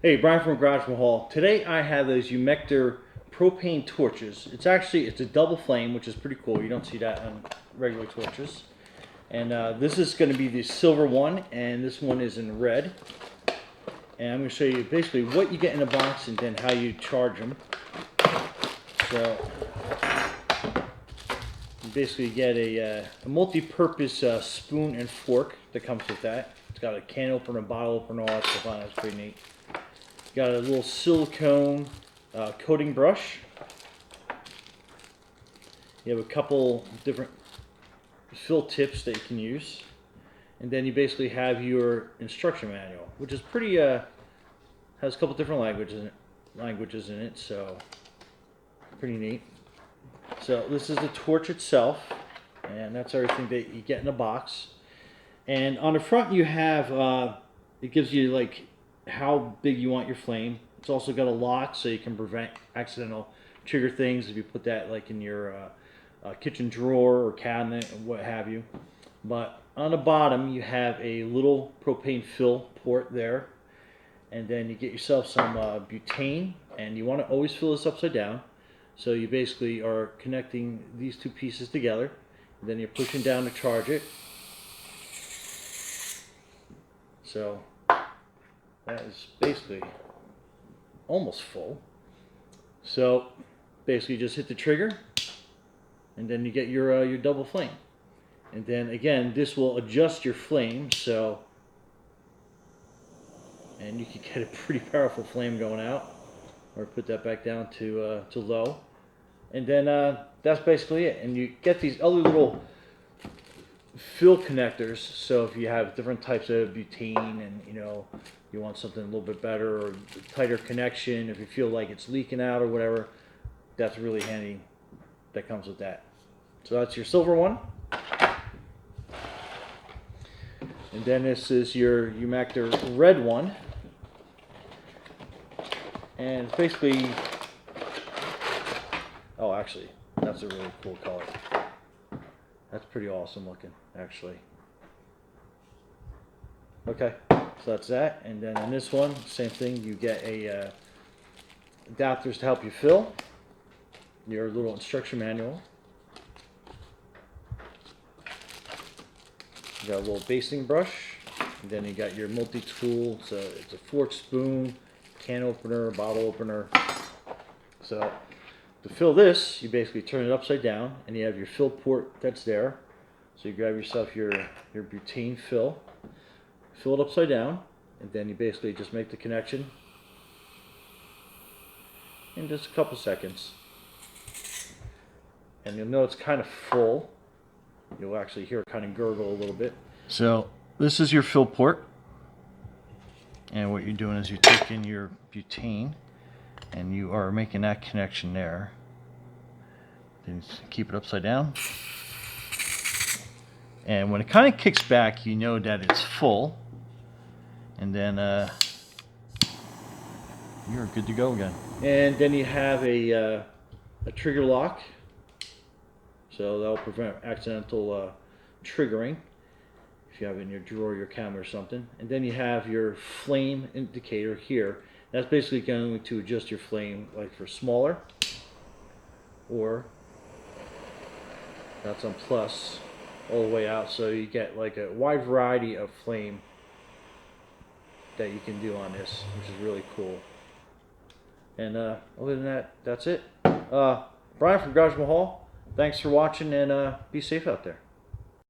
Hey, Brian from Garage Mahal. Today I have those Uamector propane torches. It's a double flame, which is pretty cool. You don't see that on regular torches. And this is going to be the silver one, and this one is in red. And I'm going to show you basically what you get in the box and then how you charge them. So you basically get a multi-purpose spoon and fork that comes with that. It's got a can opener, a bottle opener, all that stuff on it. It's pretty neat. Got a little silicone coating brush. You have a couple different fill tips that you can use. And then you basically have your instruction manual, which is pretty, has a couple different languages in it, so pretty neat. So this is the torch itself, and that's everything that you get in the box. And on the front you have, it gives you like how big you want your flame. It's also got a lock so you can prevent accidental trigger things if you put that like in your kitchen drawer or cabinet or what have you. But on the bottom you have a little propane fill port there, and then you get yourself some butane, and you want to always fill this upside down. So you basically are connecting these two pieces together, and then you're pushing down to charge it. So that is basically almost full. So basically just hit the trigger, and then you get your double flame. And then again, this will adjust your flame, so, and you can get a pretty powerful flame going out, or put that back down to low. And then that's basically it. And you get these other little fill connectors, so if you have different types of butane and you want something a little bit better or tighter connection, if you feel like it's leaking out or whatever, that's really handy. That comes with that. So that's your silver one. And then this is your Uamector red one. And it's basically, oh actually, that's a really cool color. That's pretty awesome looking, actually. Okay, so that's that. And then in this one, same thing. You get a adapters to help you fill. Your little instruction manual. You got a little basting brush. And then you got your multi-tool. So it's a fork, spoon, can opener, bottle opener. So to fill this, you basically turn it upside down, and you have your fill port that's there. So you grab yourself your butane fill it upside down, and then you basically just make the connection in just a couple seconds. And you'll know it's kind of full. You'll actually hear it kind of gurgle a little bit. So this is your fill port, and what you're doing is you're taking your butane and you are making that connection there. Then keep it upside down. And when it kind of kicks back, you know that it's full. And then you're good to go again. And then you have a trigger lock. So that'll prevent accidental triggering if you have it in your drawer, your camera or something. And then you have your flame indicator here. That's basically going to adjust your flame like for smaller, or that's on plus all the way out, so you get like a wide variety of flame that you can do on this, which is really cool. And other than that, that's it. Brian from Garage Mahal, thanks for watching, and be safe out there.